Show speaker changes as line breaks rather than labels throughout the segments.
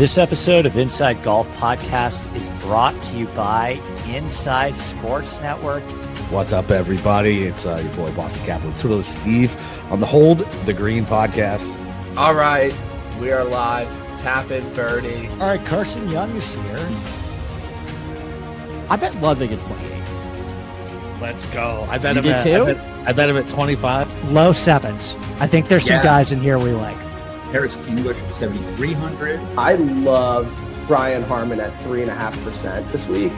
This episode of Inside Golf Podcast is brought to you by Inside Sports Network.
What's up, everybody? It's your boy, Boston Capital Tutor Steve on the Hold the Green podcast.
All right, we are live. Tap in, birdie.
All right, Carson Young is here.
I bet Ludvig at 28.
Let's go. I bet
You
him
did
at,
too?
I bet him at 25.
Low sevens. I think there's some guys in here we like.
Harris English at 7,300.
I love Brian Harmon at 3.5% this week.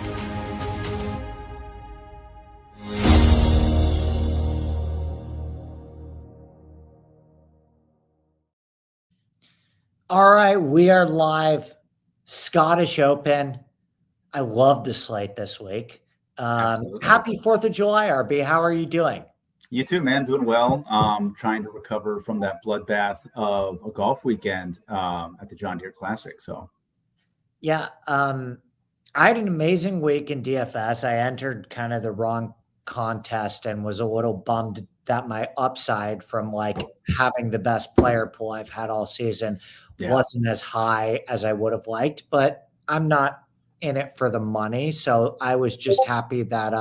All right, we are live. Scottish Open. I love the slate this week. Happy 4th of July, RB. How are you doing?
You too, man. Doing well. Trying to recover from that bloodbath of a golf weekend at the John Deere Classic. So,
yeah, I had an amazing week in DFS. I entered kind of the wrong contest and was a little bummed that my upside from like having the best player pool I've had all season wasn't as high as I would have liked, but I'm not in it for the money. So I was just happy that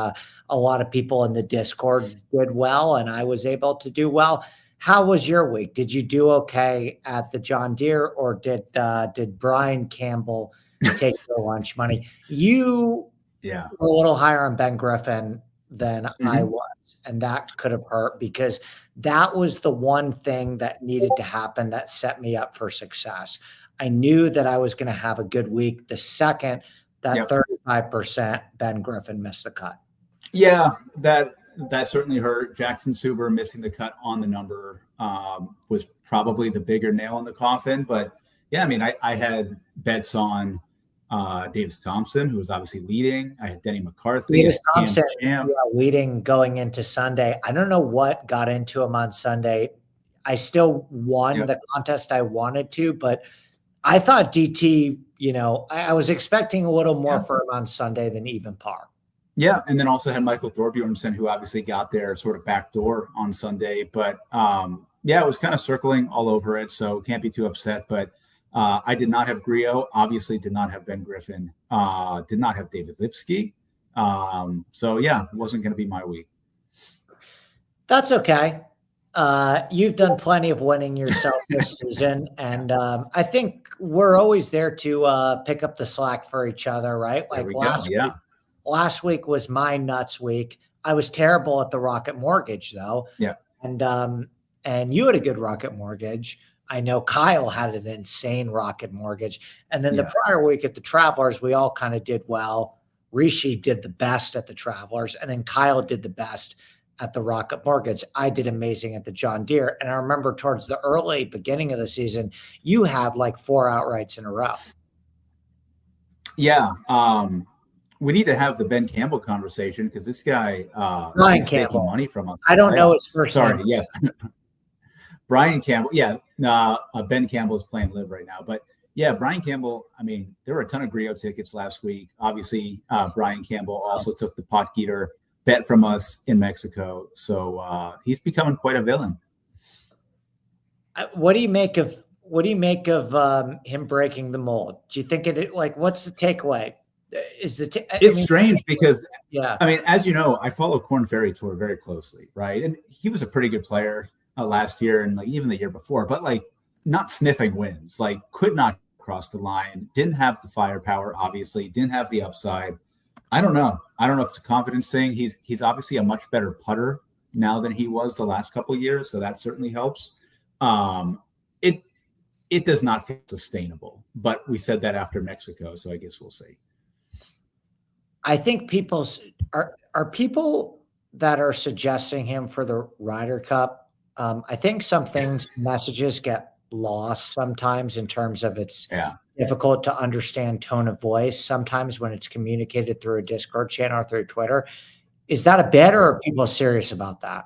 a lot of people in the Discord did well and I was able to do well. How was your week? Did you do okay at the John Deere, or did Brian Campbell take your lunch money? You were a little higher on Ben Griffin than I was, and that could have hurt because that was the one thing that needed to happen that set me up for success. I knew that I was going to have a good week the second that 35% Ben Griffin missed the cut.
Yeah, that certainly hurt. Jackson Suber missing the cut on the number was probably the bigger nail in the coffin. But yeah, I mean, I had bets on Davis Thompson, who was obviously leading. I had Denny McCarthy.
Davis Thompson, leading going into Sunday. I don't know what got into him on Sunday. I still won the contest I wanted to, but I thought DT, I was expecting a little more for him on Sunday than even par.
Yeah, and then also had Michael Thorbjornsen, who obviously got there sort of backdoor on Sunday. But it was kind of circling all over it, so can't be too upset. But I did not have Griot, obviously did not have Ben Griffin, did not have David Lipsky. It wasn't going to be my week.
That's okay. You've done plenty of winning yourself this season, and I think we're always there to pick up the slack for each other, right? Like last week was my nuts week. I was terrible at the Rocket Mortgage, though.
Yeah,
and you had a good Rocket Mortgage. I know Kyle had an insane Rocket Mortgage, and then the prior week at the Travelers, we all kind of did well. Rishi did the best at the Travelers, and then Kyle did the best at the Rocket Mortgage. I did amazing at the John Deere. And I remember towards the early beginning of the season, you had like 4 outrights in a row.
Yeah. We need to have the Ben Campbell conversation because this guy
Brian Campbell
taking money from us.
I don't know his first name.
Sorry, yes. Brian Campbell. Yeah. Ben Campbell is playing live right now. But yeah, Brian Campbell, I mean, there were a ton of Griot tickets last week. Obviously, Brian Campbell also took the Potgieter bet from us in Mexico. So he's becoming quite a villain.
What do you make of him breaking the mold? Do you think what's the takeaway?
It's strange because I mean, as you know, I follow Korn Ferry Tour very closely, right? And he was a pretty good player last year and like even the year before, but like not sniffing wins, like could not cross the line, didn't have the firepower, obviously, didn't have the upside. I don't know if it's a confidence thing. He's obviously a much better putter now than he was the last couple of years, so that certainly helps. It does not feel sustainable, but we said that after Mexico, so I guess we'll see.
I think people that are suggesting him for the Ryder Cup. I think some messages get lost sometimes in terms of it's difficult to understand tone of voice sometimes when it's communicated through a Discord channel or through Twitter. Is that a bit, or are people serious about that?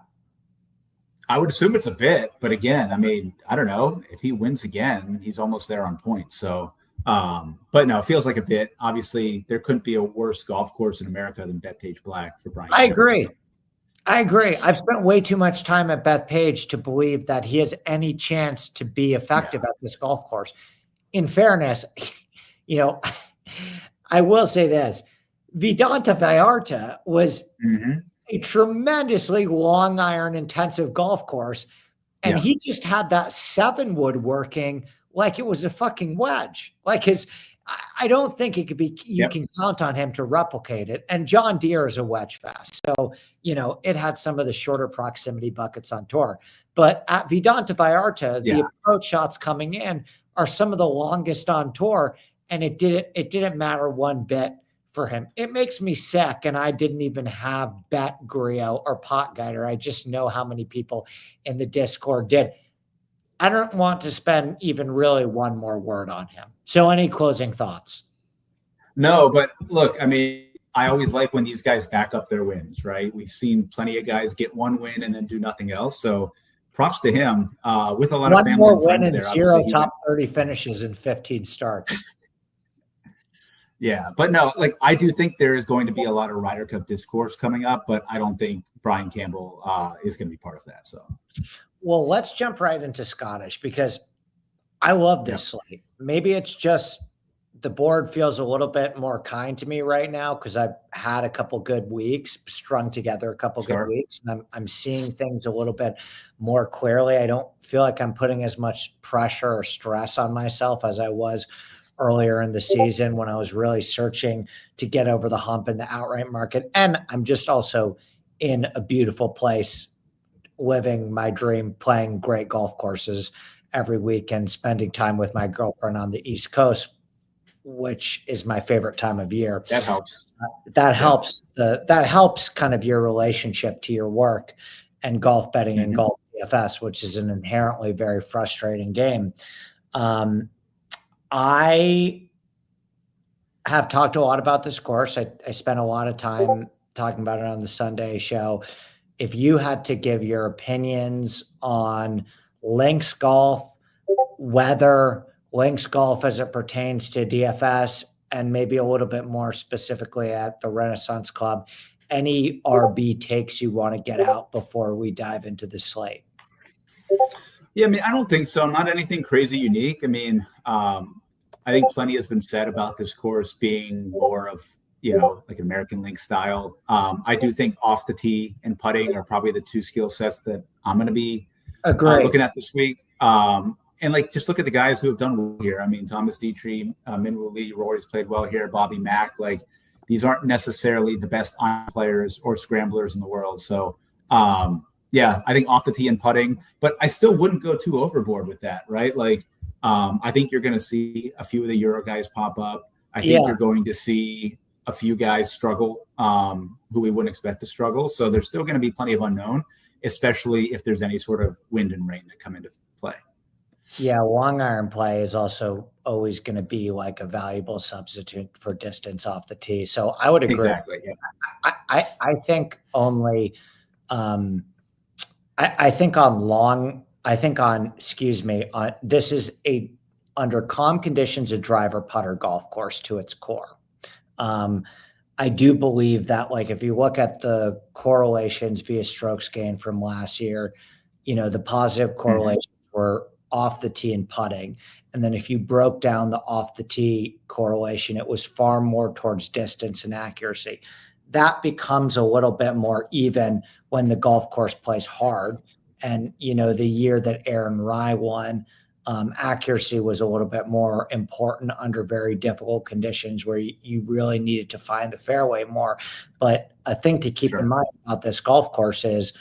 I would assume it's a bit, but again, I mean, I don't know. If he wins again, he's almost there on points. So, but no, it feels like a bit. Obviously, there couldn't be a worse golf course in America than Bethpage Black for Brian.
I agree. I've spent way too much time at Bethpage to believe that he has any chance to be effective at this golf course. In fairness, I will say this. Vedanta Vallarta was a tremendously long iron intensive golf course. And he just had that 7-wood working like it was a fucking wedge. Like I don't think it could be, you can count on him to replicate it. And John Deere is a wedge fest. So, it had some of the shorter proximity buckets on tour. But at Vedanta Vallarta, the approach shots coming in are some of the longest on tour. And it didn't matter one bit for him. It makes me sick. And I didn't even have Bet Grio or Pot Guider. I just know how many people in the Discord did. I don't want to spend even really one more word on him. So any closing thoughts?
No, but look, I mean, I always like when these guys back up their wins, right? We've seen plenty of guys get one win and then do nothing else. So props to him with a lot of family
more
and friends
win and
there.
0 top 30 finishes in 15 starts.
Yeah, but no, like I do think there is going to be a lot of Ryder Cup discourse coming up, but I don't think Brian Campbell is going to be part of that. So,
well, let's jump right into Scottish because I love this slate. Maybe it's just the board feels a little bit more kind to me right now because I've had a couple good weeks, strung together a couple good weeks, and I'm seeing things a little bit more clearly. I don't feel like I'm putting as much pressure or stress on myself as I was earlier in the season when I was really searching to get over the hump in the outright market. And I'm just also in a beautiful place, living my dream, playing great golf courses every weekend, spending time with my girlfriend on the East Coast, which is my favorite time of year.
That helps.
That helps kind of your relationship to your work and golf betting and golf DFS, which is an inherently very frustrating game. I have talked a lot about this course. I spent a lot of time talking about it on the Sunday show. If you had to give your opinions on links golf, weather, links golf as it pertains to DFS, and maybe a little bit more specifically at the Renaissance Club, any RB takes you want to get out before we dive into the slate?
Yeah, I mean, I don't think so. Not anything crazy unique. I mean, I think plenty has been said about this course being more of, like American Link style. I do think off the tee and putting are probably the two skill sets that I'm going to be looking at this week. And like, just look at the guys who have done well here. I mean, Thomas Detry, Minwoo Lee, Rory's played well here. Bobby Mack, like these aren't necessarily the best iron players or scramblers in the world. So, yeah, I think off the tee and putting, but I still wouldn't go too overboard with that, right? Like, I think you're going to see a few of the Euro guys pop up. I think you're going to see a few guys struggle who we wouldn't expect to struggle. So there's still going to be plenty of unknown, especially if there's any sort of wind and rain that come into play.
Yeah, long iron play is also always going to be like a valuable substitute for distance off the tee. So I would agree.
Exactly. Yeah.
I think only I think on long. I think on this is under calm conditions, a driver putter golf course to its core. I do believe that, like, if you look at the correlations via strokes gain from last year, the positive correlations were off the tee and putting. And then if you broke down the off the tee correlation, it was far more towards distance and accuracy. That becomes a little bit more even when the golf course plays hard. And, the year that Aaron Rai won, accuracy was a little bit more important under very difficult conditions where you really needed to find the fairway more. But a thing to keep in mind about this golf course is,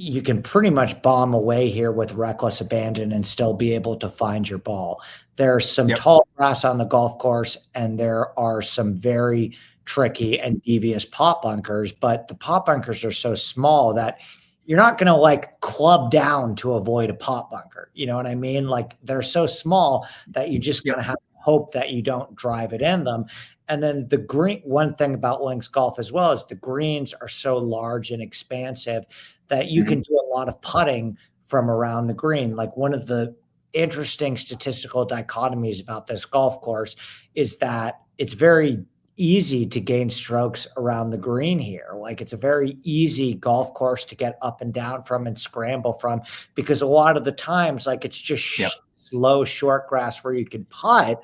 you can pretty much bomb away here with reckless abandon and still be able to find your ball. There's some tall grass on the golf course, and there are some very tricky and devious pot bunkers, but the pot bunkers are so small that you're not going to like club down to avoid a pot bunker. You know what I mean? Like they're so small that you just going to have to hope that you don't drive it in them. And then the green, one thing about links golf as well is the greens are so large and expansive that you can do a lot of putting from around the green. Like one of the interesting statistical dichotomies about this golf course is that it's very easy to gain strokes around the green here. Like it's a very easy golf course to get up and down from and scramble from, because a lot of the times, like it's just slow short grass where you can putt,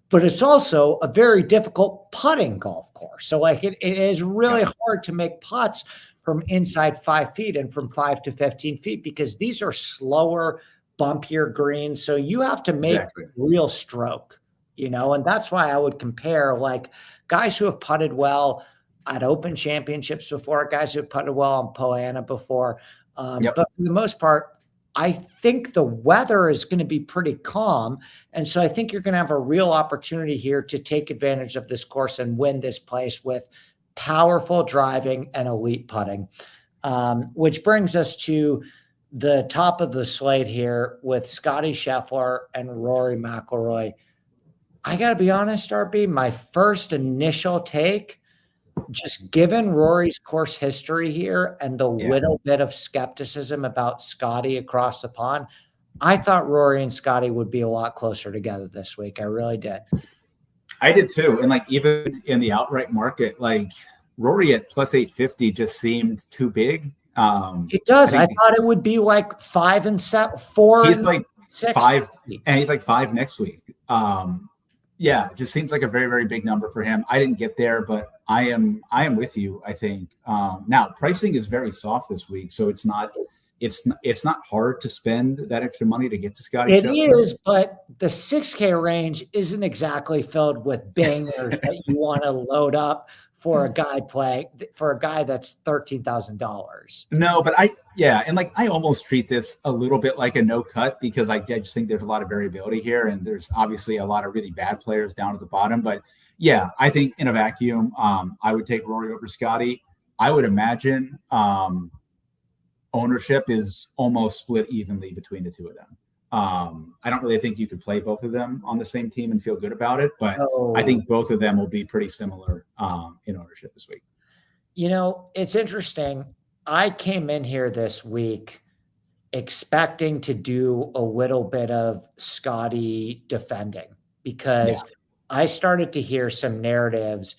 but it's also a very difficult putting golf course. So like it is really hard to make putts from inside 5 feet and from 5 to 15 feet because these are slower, bumpier greens. So you have to make real stroke, and that's why I would compare like guys who have putted well at Open Championships before, guys who have putted well on Poana before. But for the most part, I think the weather is going to be pretty calm. And so I think you're going to have a real opportunity here to take advantage of this course and win this place with powerful driving and elite putting, which brings us to the top of the slate here with Scotty Scheffler and Rory McIlroy. I got to be honest, RB, my first initial take, just given Rory's course history here and the little bit of skepticism about Scotty across the pond, I thought Rory and Scotty would be a lot closer together this week. I really did.
I did too. And like even in the outright market, like Rory at plus 850 just seemed too big.
It does. I thought it would be like 5 and 7, 4.
He's like
6
5, and he's like 5 next week. Yeah, it just seems like a very, very big number for him. I didn't get there, but I am with you, I think. Now pricing is very soft this week, so it's not hard to spend that extra money to get to Scotty Scheffler.
It is, but the 6K range isn't exactly filled with bangers that you want to load up for a guy that's $13,000.
No, but I almost treat this a little bit like a no cut because I just think there's a lot of variability here, and there's obviously a lot of really bad players down at the bottom. But yeah, I think in a vacuum, I would take Rory over Scotty. I would imagine ownership is almost split evenly between the two of them. I don't really think you could play both of them on the same team and feel good about it, but I think both of them will be pretty similar in ownership this week.
It's interesting. I came in here this week expecting to do a little bit of Scotty defending because I started to hear some narratives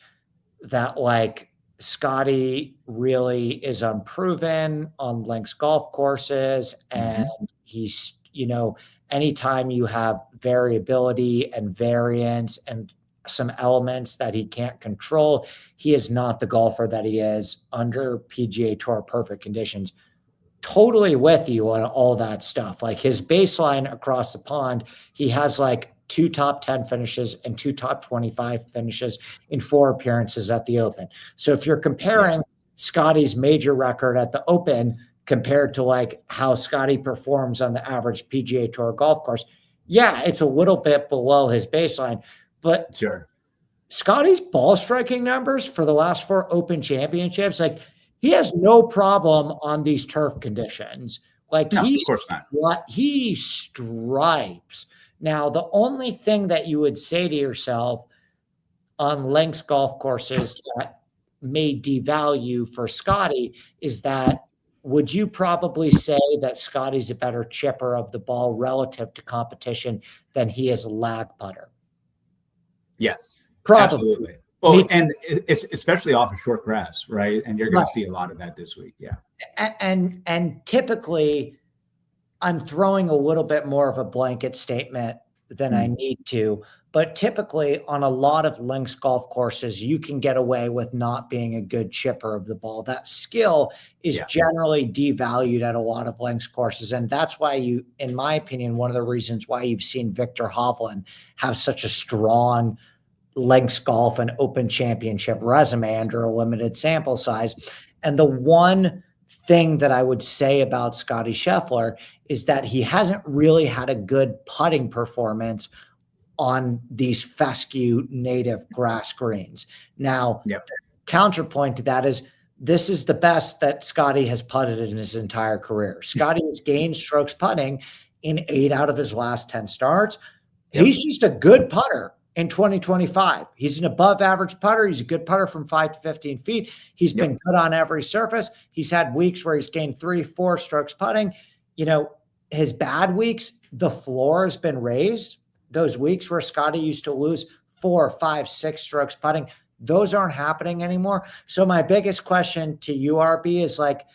that like Scotty really is unproven on links golf courses, and he's, anytime you have variability and variance and some elements that he can't control, he is not the golfer that he is under PGA Tour perfect conditions. Totally with you on all that stuff. Like his baseline across the pond, he has like 2 top 10 finishes and 2 top 25 finishes in 4 appearances at the Open. So if you're comparing Scotty's major record at the Open compared to like how Scotty performs on the average PGA Tour golf course, it's a little bit below his baseline. But Scotty's ball striking numbers for the last 4 Open Championships, like he has no problem on these turf conditions. Like
of course not.
He stripes. Now, the only thing that you would say to yourself on links golf courses that may devalue for Scotty is that would you probably say that Scotty's a better chipper of the ball relative to competition than he is a lag putter?
Yes,
probably.
Absolutely. Well, and it's especially off of short grass, right? And you're going to see a lot of that this week. Yeah.
And typically I'm throwing a little bit more of a blanket statement than I need to, but typically on a lot of links golf courses, you can get away with not being a good chipper of the ball. That skill is generally devalued at a lot of links courses. And that's why in my opinion, one of the reasons why you've seen Viktor Hovland have such a strong links golf and Open Championship resume under a limited sample size. And the one thing that I would say about Scotty Scheffler is that he hasn't really had a good putting performance on these fescue native grass greens. Now, counterpoint to that is this is the best that Scotty has putted in his entire career. Scotty has gained strokes putting in 8 out of his last 10 starts. He's just a good putter in 2025. He's an above average putter. He's a good putter from 5 to 15 feet. He's been good on every surface. He's had weeks where he's gained 3-4 strokes putting. His bad weeks, the floor has been raised. Those weeks where Scotty used to lose 4, 5, 6 strokes putting, those aren't happening anymore. So my biggest question to you, RB, is like,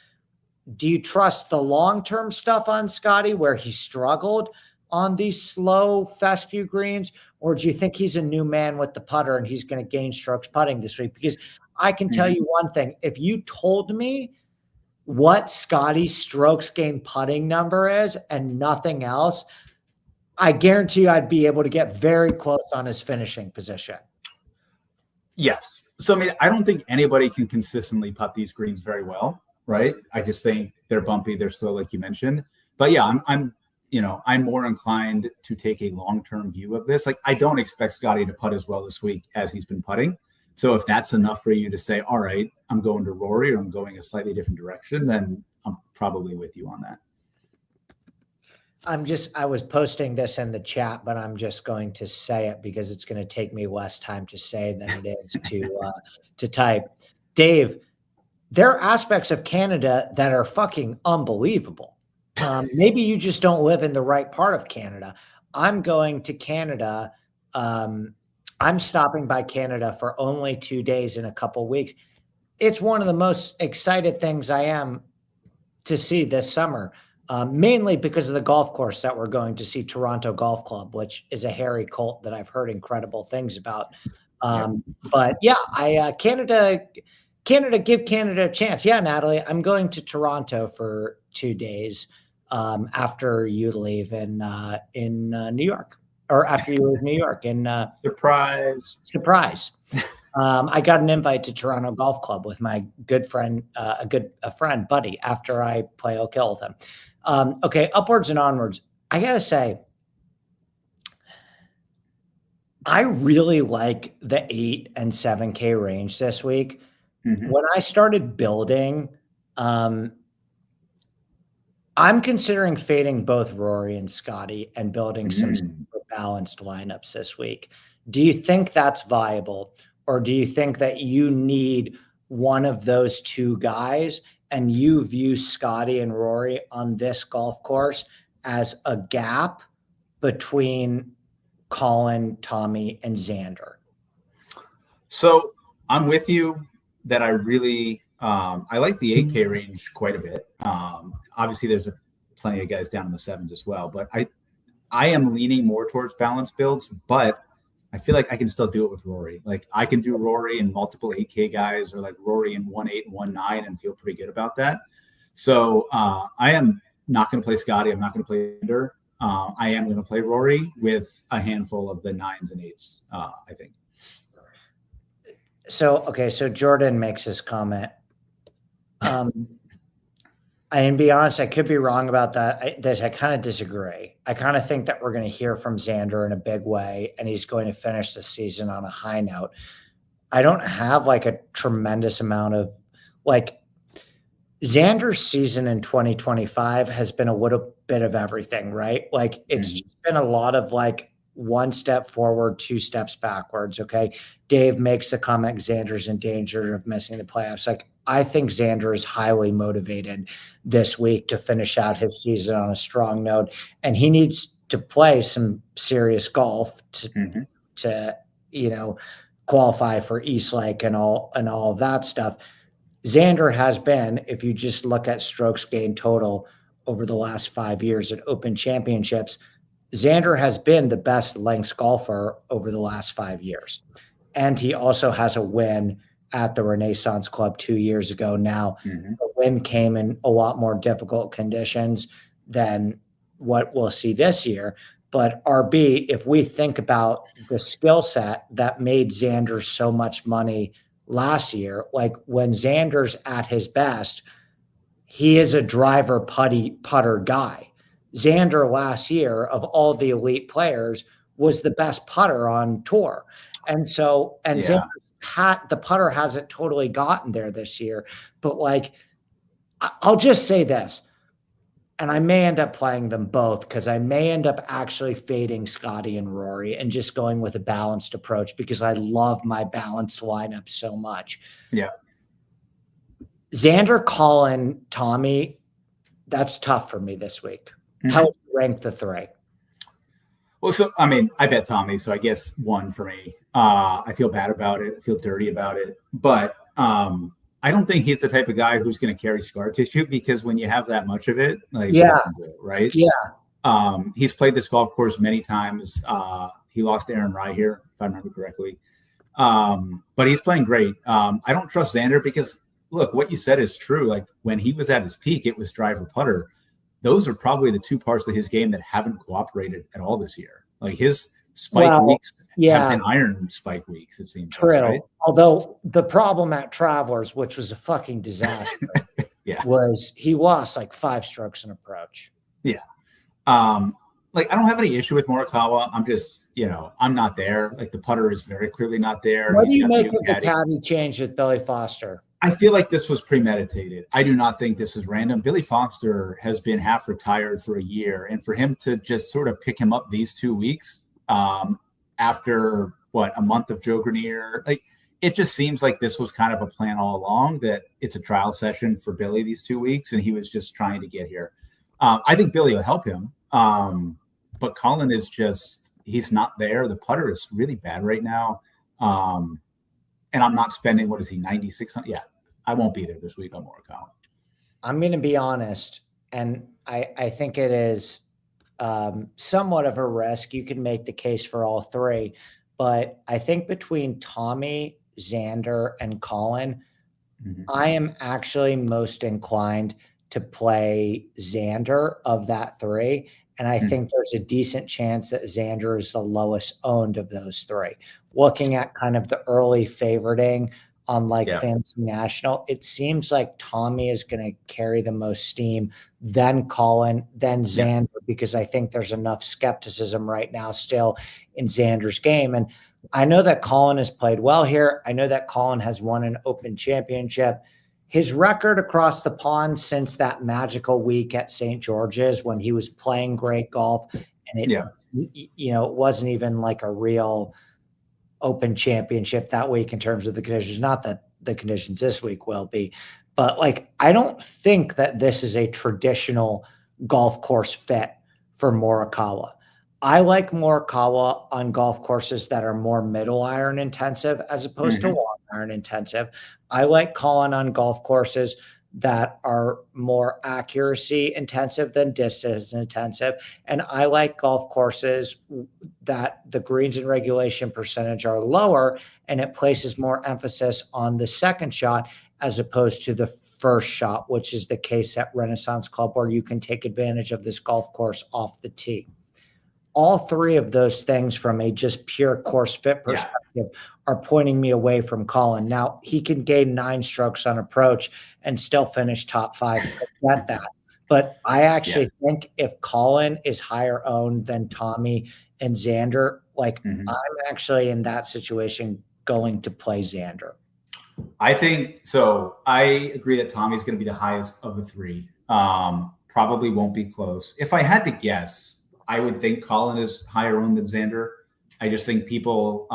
do you trust the long-term stuff on Scotty where he struggled on these slow fescue greens, or do you think he's a new man with the putter and he's going to gain strokes putting this week? Because I can tell you one thing. If you told me what Scotty's strokes gain putting number is and nothing else, I guarantee you I'd be able to get very close on his finishing position.
Yes. So, I mean, I don't think anybody can consistently putt these greens very well, right? I just think they're bumpy. They're slow, like you mentioned. But yeah, I'm more inclined to take a long-term view of this. Like, I don't expect Scotty to putt as well this week as he's been putting. So if that's enough for you to say, all right, I'm going to Rory or I'm going a slightly different direction, then I'm probably with you on that.
I was posting this in the chat, but I'm just going to say it because it's going to take me less time to say than it is to type. Dave, there are aspects of Canada that are fucking unbelievable. Maybe you just don't live in the right part of Canada. I'm going to Canada. I'm stopping by Canada for only 2 days in a couple weeks. It's one of the most excited things I am to see this summer. Mainly because of the golf course that we're going to see, Toronto Golf Club, which is a hairy cult that I've heard incredible things about. But yeah, Canada, give Canada a chance. Yeah, Natalie, I'm going to Toronto for 2 days after you leave in New York, or after you leave New York. Surprise. I got an invite to Toronto Golf Club with my good friend, a friend, buddy, after I play Oak Hill with him. Okay, upwards and onwards. I gotta say, I really like the 8 and 7K range this week. When I started building, I'm considering fading both Rory and Scotty and building some super balanced lineups this week. Do you think that's viable, or do you think that you need one of those two guys and you view Scotty and Rory on this golf course as a gap between Colin, Tommy, and Xander?
So I'm with you that I really I like the 8K range quite a bit. Obviously, there's plenty of guys down in the 7s as well, but I am leaning more towards balanced builds, but I feel like I can still do it with Rory. Like, I can do Rory and multiple 8K guys, or like Rory in 1.8 and 1.9 and feel pretty good about that. So I am not going to play Scotty. I'm not going to play Xander. I am going to play Rory with a handful of the 9s and 8s, I think.
So Jordan makes his comment. And be honest, I could be wrong about that. I kind of disagree. I kind of think that we're going to hear from Xander in a big way, and he's going to finish the season on a high note. I don't have like a tremendous amount of Xander's season in 2025 has been a little bit of everything, right? Like, it's just been a lot of like 1 step forward, 2 steps backwards. Okay. Dave makes the comment, Xander's in danger of missing the playoffs. Like, I think Xander is highly motivated this week to finish out his season on a strong note, and he needs to play some serious golf to qualify for East Lake and all of that stuff. Xander has been, if you just look at strokes gained total over the last 5 years at Open Championships, Xander has been the best lengths golfer over the last 5 years. And he also has a win at the Renaissance Club 2 years ago. Now, the win came in a lot more difficult conditions than what we'll see this year. But RB, if we think about the skill set that made Xander so much money last year, like when Xander's at his best, he is a driver putter guy. Xander last year, of all the elite players, was the best putter on tour. And Xander, the putter hasn't totally gotten there this year, but like, I'll just say this, and I may end up playing them both because I may end up actually fading Scotty and Rory and just going with a balanced approach because I love my balanced lineup so much.
Yeah.
Xander, Colin, Tommy, that's tough for me this week. How would you rank the 3?
Well, so, I mean, I bet Tommy, so I guess 1 for me. I feel bad about it. I feel dirty about it. But I don't think he's the type of guy who's going to carry scar tissue, because when you have that much of it, like,
yeah,
right?
Yeah.
He's played this golf course many times. He lost to Aaron Rai here, if I remember correctly. But he's playing great. I don't trust Xander because, look, what you said is true. Like when he was at his peak, it was driver putter. Those are probably the two parts of his game that haven't cooperated at all this year. Like his spike weeks have been iron spike weeks, it seems.
True.
Like, right?
Although the problem at Travelers, which was a fucking disaster, was he lost like 5 strokes in approach.
Yeah. Like I don't have any issue with Morikawa. I'm just, I'm not there. Like the putter is very clearly not there.
What do you make of the caddy change with Billy Foster?
I feel like this was premeditated. I do not think this is random. Billy Foster has been half retired for a year, and for him to just sort of pick him up these 2 weeks after a month of Joe Grenier, like it just seems like this was kind of a plan all along, that it's a trial session for Billy these 2 weeks, and he was just trying to get here. I think Billy will help him. But Colin is he's not there. The putter is really bad right now. And I'm not spending, what is he, 9,600? Yeah, I won't be there this week on Morikawa.
I'm going to be honest, and I think it is somewhat of a risk. You can make the case for all three, but I think between Tommy, Xander, and Colin, I am actually most inclined to play Xander of that three. And I think there's a decent chance that Xander is the lowest owned of those three. Looking at kind of the early favoriting on Fantasy National, it seems like Tommy is going to carry the most steam, then Colin, then Xander, because I think there's enough skepticism right now still in Xander's game. And I know that Colin has played well here. I know that Colin has won an Open Championship. His record across the pond since that magical week at St. George's when he was playing great golf, and it wasn't even like a real Open Championship that week in terms of the conditions. Not that the conditions this week will be, but I don't think that this is a traditional golf course fit for Morikawa. I like Morikawa on golf courses that are more middle iron intensive as opposed to long iron intensive. I like Colin on golf courses that are more accuracy intensive than distance intensive. And I like golf courses that the greens and regulation percentage are lower, and it places more emphasis on the second shot as opposed to the first shot, which is the case at Renaissance Club, where you can take advantage of this golf course off the tee. All three of those things from a just pure course fit perspective are pointing me away from Colin. Now, he can gain 9 strokes on approach and still finish top 5. I get that. But I actually think if Colin is higher owned than Tommy and Xander, I'm actually in that situation going to play Xander.
I think so. I agree that Tommy's going to be the highest of the three. Probably won't be close. If I had to guess, I would think Colin is higher owned than Xander. I just think people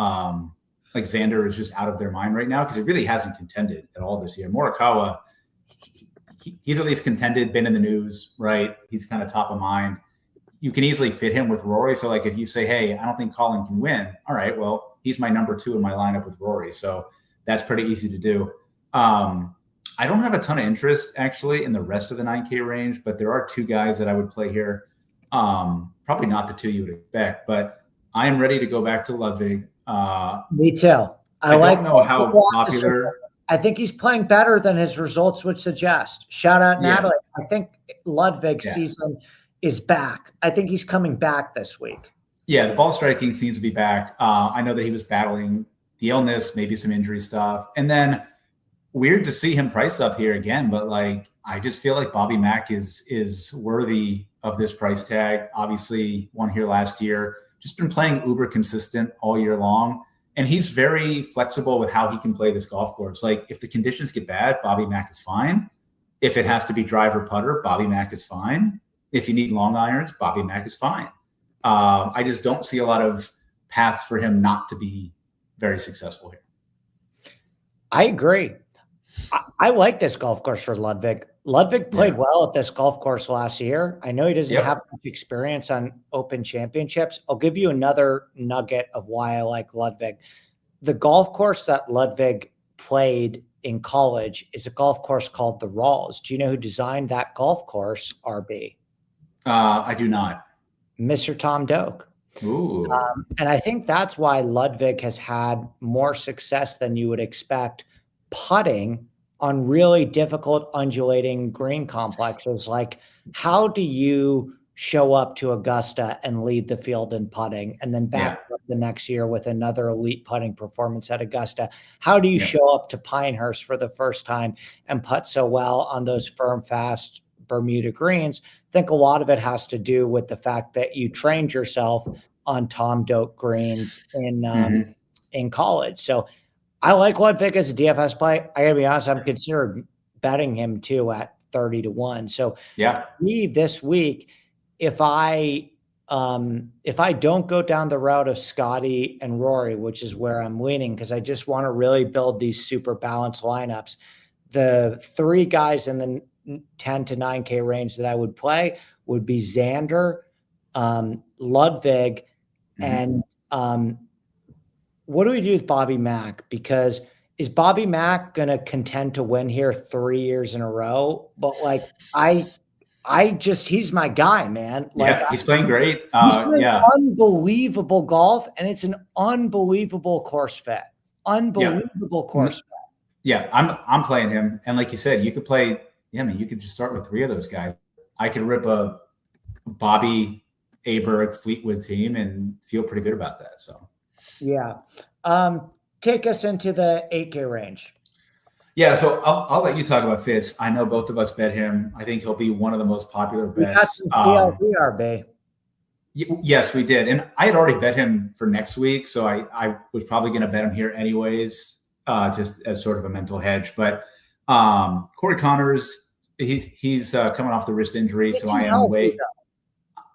like Xander is just out of their mind right now because he really hasn't contended at all this year. Morikawa, he's at least contended, been in the news, right? He's kind of top of mind. You can easily fit him with Rory. So if you say, hey, I don't think Colin can win. All right, well, he's my number 2 in my lineup with Rory. So that's pretty easy to do. I don't have a ton of interest actually in the rest of the 9K range, but there are 2 guys that I would play here. Probably not the 2 you would expect, but I am ready to go back to Ludvig.
Me too.
I don't know how popular.
I think he's playing better than his results would suggest. Shout out Natalie. I think Ludvig's season is back. I think he's coming back this week.
Yeah, the ball striking seems to be back. I know that he was battling the illness, maybe some injury stuff, and then weird to see him priced up here again. But I just feel like Bobby Mack is worthy of this price tag. Obviously won here last year, just been playing uber consistent all year long. And he's very flexible with how he can play this golf course. If the conditions get bad, Bobby Mack is fine. If it has to be driver putter, Bobby Mack is fine. If you need long irons, Bobby Mack is fine. I just don't see a lot of paths for him not to be very successful here.
I agree. I like this golf course for Ludvig. Ludvig played well at this golf course last year. I know he doesn't have much experience on Open Championships. I'll give you another nugget of why I like Ludvig. The golf course that Ludvig played in college is a golf course called the Rawls. Do you know who designed that golf course, RB?
I do not.
Mr. Tom Doak.
Ooh.
And I think that's why Ludvig has had more success than you would expect putting on really difficult undulating green complexes. Like, how do you show up to Augusta and lead the field in putting and then back up the next year with another elite putting performance at Augusta? How do you show up to Pinehurst for the first time and putt so well on those firm, fast Bermuda greens? I think a lot of it has to do with the fact that you trained yourself on Tom Doak greens in college. So I like Ludvig as a DFS play. I gotta be honest, I'm considered betting him too at 30-1. So me this week, if I don't go down the route of Scotty and Rory, which is where I'm leaning, because I just want to really build these super balanced lineups, the three guys in the 10 to 9K range that I would play would be Xander, Ludvig, and what do we do with Bobby Mack? Because is Bobby Mack going to contend to win here 3 years in a row? But like, he's my guy, man. Like,
he's playing great.
He's playing unbelievable golf, and it's an unbelievable course fit. Unbelievable course fit.
Yeah, I'm playing him. And like you said, you could play, you could just start with three of those guys. I could rip a Bobby Aberg Fleetwood team and feel pretty good about that. So
take us into the 8K range.
Yeah, so I'll let you talk about Fitz. I know both of us bet him. I think he'll be one of the most popular bets. Yes, we did. And I had already bet him for next week, so I was probably going to bet him here anyways, just as sort of a mental hedge. But Corey Connors, he's coming off the wrist injury, so I am waiting.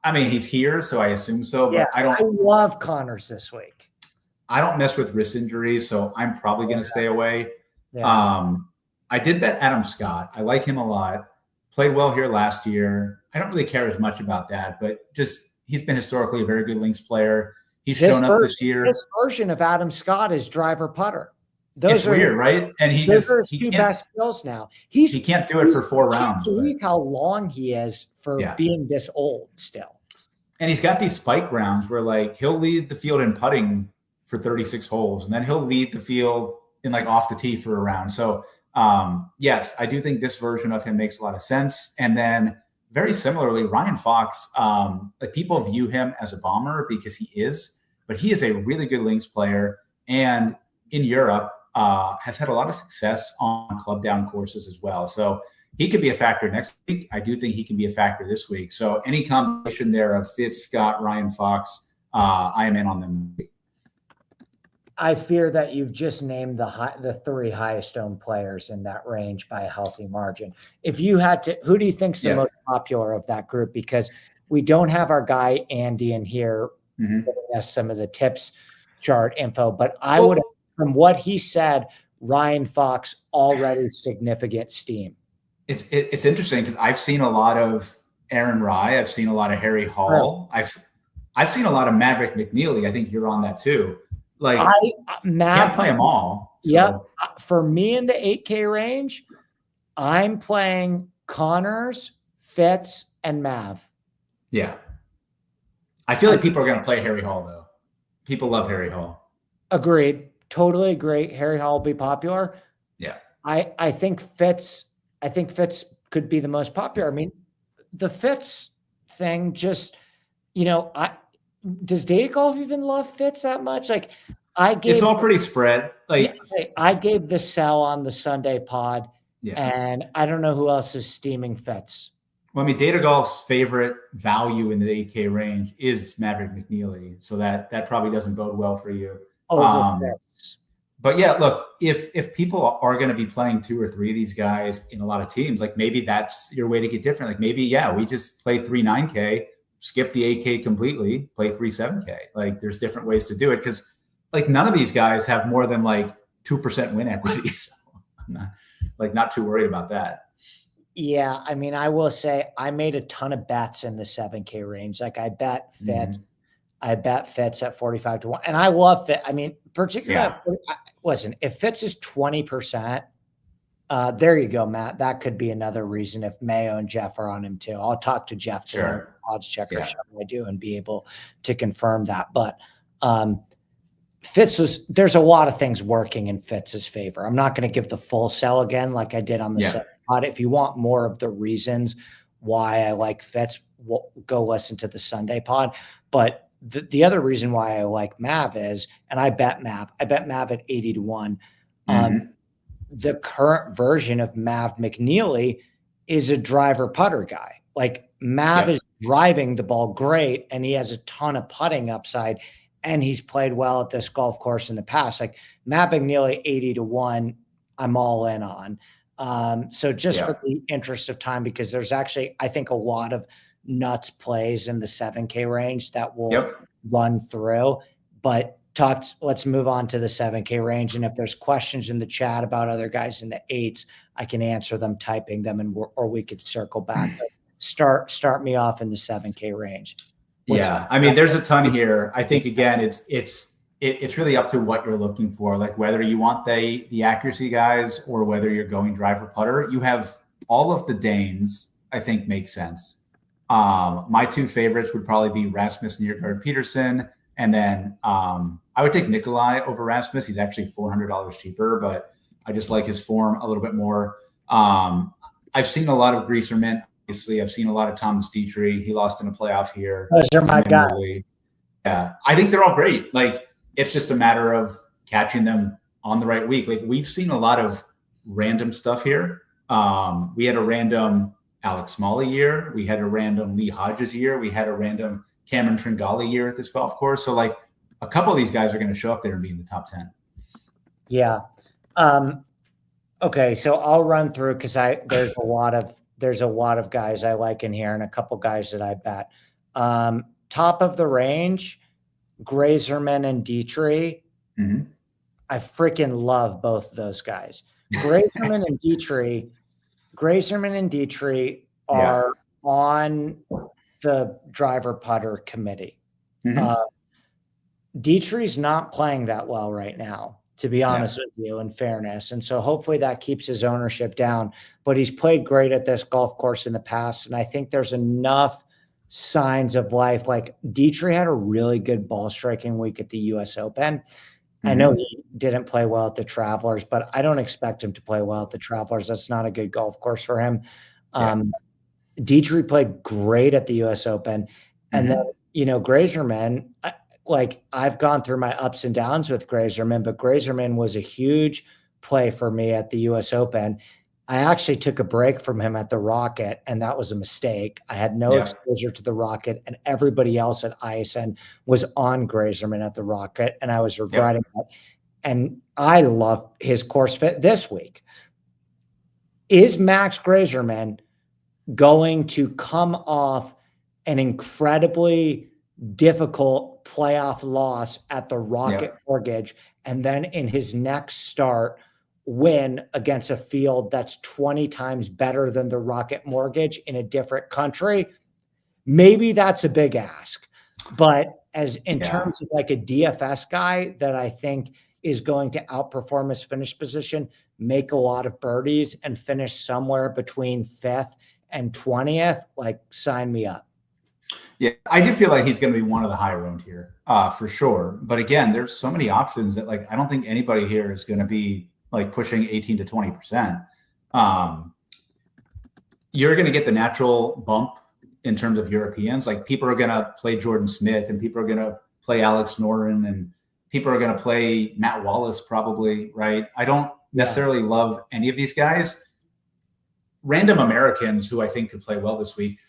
I mean, he's here, so I assume so. But I
love Connors this week.
I don't mess with wrist injuries, so I'm probably going to stay away. I did bet Adam Scott. I like him a lot. Played well here last year. I don't really care as much about that, but just he's been historically a very good links player. He's shown up this year.
This version of Adam Scott is driver putter.
It's weird, right? And
those are his two best skills now. He
can't do it for 4 rounds. I can't
believe how long he is for being this old still.
And he's got these spike rounds where like he'll lead the field in putting for 36 holes, and then he'll lead the field in like off the tee for a round. So yes, I do think this version of him makes a lot of sense. And then very similarly, Ryan Fox, like people view him as a bomber because he is, but he is a really good links player. And in Europe, has had a lot of success on club down courses as well. So he could be a factor next week. I do think he can be a factor this week. So any combination there of Fitz, Scott, Ryan Fox, I am in on them.
I fear that you've just named the 3 highest owned players in that range by a healthy margin. If you had to, who do you think's the most popular of that group? Because we don't have our guy Andy in here giving us some of the tips chart info, but I would, from what he said, Ryan Fox already significant steam.
It's interesting because I've seen a lot of Aaron Rye. I've seen a lot of Harry Hall. I've seen a lot of Maverick McNeely. I think you're on that too. Like can't play them all. So.
Yeah. For me in the 8K range, I'm playing Connors, Fitz, and Mav.
Yeah. I feel like people are going to play Harry Hall though. People love Harry Hall.
Agreed. Totally agree. Harry Hall will be popular.
Yeah.
I think Fitz could be the most popular. I mean, the Fitz thing just, does Data Golf even love Fitz that much? Like it's
all pretty spread. Like
I gave the sell on the Sunday pod, and I don't know who else is steaming Fitz.
Well, I mean, Data Golf's favorite value in the 8K range is Maverick McNeely, so that probably doesn't bode well for you. But yeah, look, if people are going to be playing 2 or 3 of these guys in a lot of teams, like maybe that's your way to get different. Like maybe, we just play 3 9K, skip the 8K completely, play 3 7K. Like there's different ways to do it because like none of these guys have more than like 2% win equity. So I'm not too worried about that.
Yeah. I mean, I will say I made a ton of bets in the 7K range. Like I bet Fitz. I bet Fitz at 45-1, and I love Fitz. I mean, particularly, listen, if Fitz is 20% There you go, Matt. That could be another reason if Mayo and Jeff are on him too. I'll talk to Jeff today, odds checker, I do, and be able to confirm that. But there's a lot of things working in Fitz's favor. I'm not going to give the full sell again like I did on the second pod. If you want more of the reasons why I like Fitz, go listen to the Sunday pod. But the other reason why I like Mav is, and I bet Mav at 80 to 1. The current version of Mav McNeely is a driver putter guy. Like Mav is driving the ball great, and he has a ton of putting upside, and he's played well at this golf course in the past. Like Mav McNeely 80 to 1, I'm all in on. So just for the interest of time, because there's actually, I think, a lot of nuts plays in the 7K range that will run through, but let's move on to the 7K range. And if there's questions in the chat about other guys in the 8s, I can answer them, typing them, or we could circle back. But start me off in the 7K range.
I mean, there's a ton here. I think, again, it's really up to what you're looking for, like whether you want the accuracy guys or whether you're going driver putter. You have all of the Danes, I think, make sense. My two favorites would probably be Rasmus Nørgaard Peterson, and then I would take Nikolai over Rasmus. He's actually $400 cheaper, but I just like his form a little bit more. I've seen a lot of Greaserman. Obviously, I've seen a lot of Thomas Detry. He lost in a playoff here.
Those are my guys.
Yeah, I think they're all great. Like, it's just a matter of catching them on the right week. Like, we've seen a lot of random stuff here. We had a random Alex Smalley year. We had a random Lee Hodges year. We had a random Cameron Tringali year at this golf course. So, like, a couple of these guys are going to show up there and be in the top 10.
Yeah. Okay, so I'll run through because there's a lot of guys I like in here and a couple guys that I bet. Top of the range, Grazerman and Detry. I freaking love both of those guys. Grazerman and Detry are on the driver putter committee. Detry's not playing that well right now, to be honest with you, in fairness. And so hopefully that keeps his ownership down. But he's played great at this golf course in the past. And I think there's enough signs of life. Like Detry had a really good ball striking week at the US Open. I know he didn't play well at the Travelers, but I don't expect him to play well at the Travelers. That's not a good golf course for him. Detry played great at the US Open. And then, Grazerman, I've gone through my ups and downs with Grazerman, but Grazerman was a huge play for me at the US Open. I actually took a break from him at the Rocket, and that was a mistake. I had no exposure to the Rocket, and everybody else at ISN was on Grazerman at the Rocket, and I was regretting that. And I love his course fit this week. Is Max Grazerman going to come off an incredibly difficult playoff loss at the Rocket Mortgage, and then in his next start win against a field that's 20 times better than the Rocket Mortgage in a different country? Maybe that's a big ask, but in terms of like a DFS guy that I think is going to outperform his finish position, make a lot of birdies, and finish somewhere between 5th and 20th, like, sign me up.
Yeah, I do feel like he's going to be one of the higher owned here, for sure. But again, there's so many options that, like, I don't think anybody here is going to be like pushing 18 to 20%. You're going to get the natural bump in terms of Europeans. Like, people are going to play Jordan Smith, and people are going to play Alex Noren, and people are going to play Matt Wallace probably, right? I don't necessarily love any of these guys. Random Americans who I think could play well this week.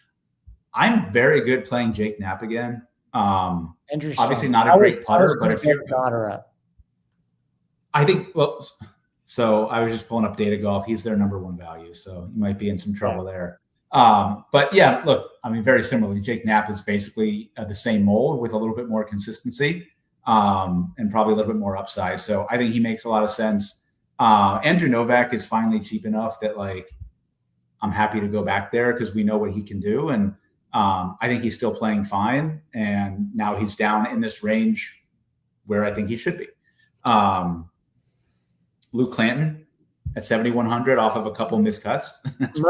I'm very good playing Jake Knapp again.
Interesting.
Obviously not a great putter, but if you're I think, so I was just pulling up Data Golf. He's their number one value, so you might be in some trouble there. But yeah, look, I mean, very similarly, Jake Knapp is basically the same mold with a little bit more consistency and probably a little bit more upside. So I think he makes a lot of sense. Andrew Novak is finally cheap enough that, like, I'm happy to go back there because we know what he can do. And I think he's still playing fine. And now he's down in this range where I think he should be. Luke Clanton, at 7,100 off of a couple missed cuts. That's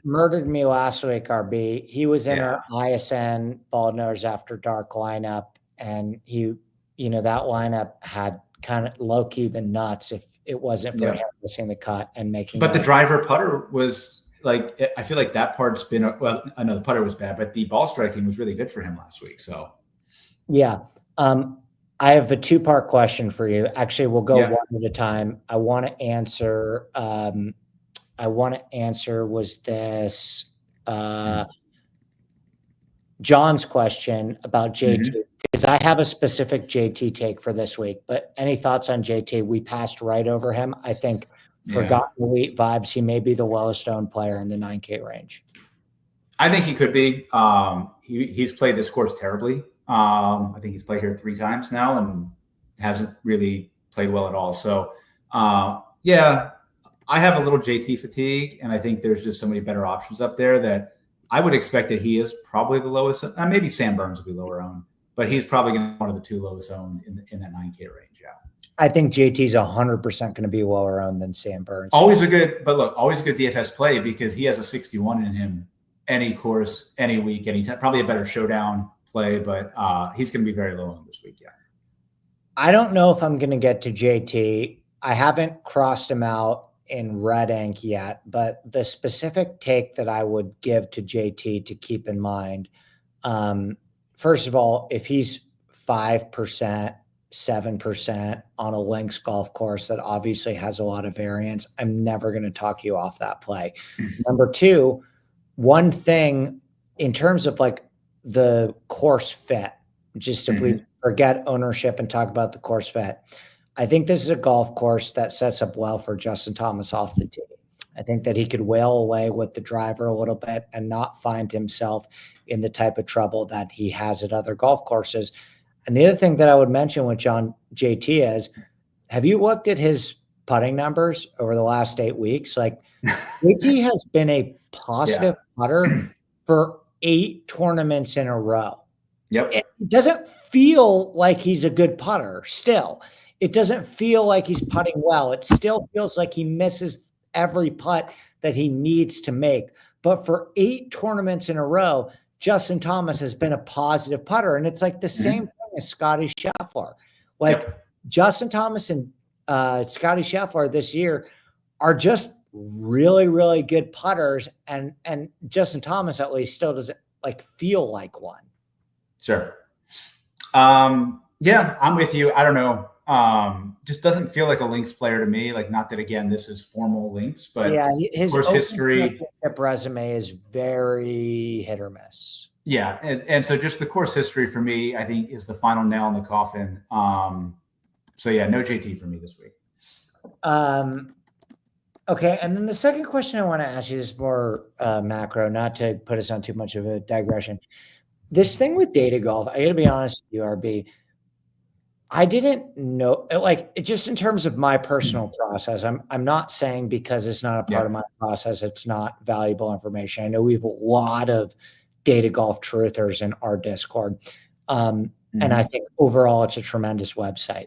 murdered me last week, RB. He was in our ISN Bald Nose After Dark lineup, and he, that lineup had kind of low key the nuts if it wasn't for him missing the cut and making.
But the driver putter was like, I feel like that part's been, I know the putter was bad, but the ball striking was really good for him last week. So,
yeah. I have a 2-part question for you. Actually, we'll go one at a time. I want to answer, was this John's question about JT? Because I have a specific JT take for this week, but any thoughts on JT? We passed right over him. I think forgotten elite vibes. He may be the lowest owned player in the 9K range.
I think he could be. He's played this course terribly. I think he's played here 3 times now and hasn't really played well at all. So, I have a little JT fatigue, and I think there's just so many better options up there that I would expect that he is probably the lowest. Maybe Sam Burns will be lower owned, but he's probably going to be one of the 2 lowest owned in that 9K range. Yeah.
I think JT's 100% going to be lower owned than Sam Burns.
Always a good DFS play because he has a 61 in him any course, any week, anytime. Probably a better showdown play, but he's going to be very low owned this week. Yeah.
I don't know if I'm going to get to JT. I haven't crossed him out in red ink yet, but the specific take that I would give to JT to keep in mind, first of all, if he's 5%, 7% on a links golf course that obviously has a lot of variance, I'm never going to talk you off that play. Number 2, one thing in terms of like the course fit, just if we forget ownership and talk about the course fit, I think this is a golf course that sets up well for Justin Thomas off the tee. I think that he could whale away with the driver a little bit and not find himself in the type of trouble that he has at other golf courses. And the other thing that I would mention with John JT is, have you looked at his putting numbers over the last 8 weeks? Like JT has been a positive putter for 8 tournaments in a row.
Yep.
It doesn't feel like he's a good putter still. It doesn't feel like he's putting well. It still feels like he misses every putt that he needs to make. But for 8 tournaments in a row, Justin Thomas has been a positive putter. And it's like the same thing as Scotty Scheffler. Like Justin Thomas and Scotty Scheffler this year are just really, really good putters. And Justin Thomas at least still doesn't like feel like one.
Sure. Yeah, I'm with you. I don't know. Just doesn't feel like a links player to me. Like, not that again, this is formal links, but
his
course history
resume is very hit or miss.
Yeah. And so just the course history for me, I think, is the final nail in the coffin. So yeah, no JT for me this week.
Okay. And then the second question I want to ask you is more macro, not to put us on too much of a digression. This thing with data golf, I got to be honest with you, RB. I didn't know, like, just in terms of my personal process, I'm not saying because it's not a part of my process, it's not valuable information. I know we have a lot of data golf truthers in our Discord. And I think overall it's a tremendous website.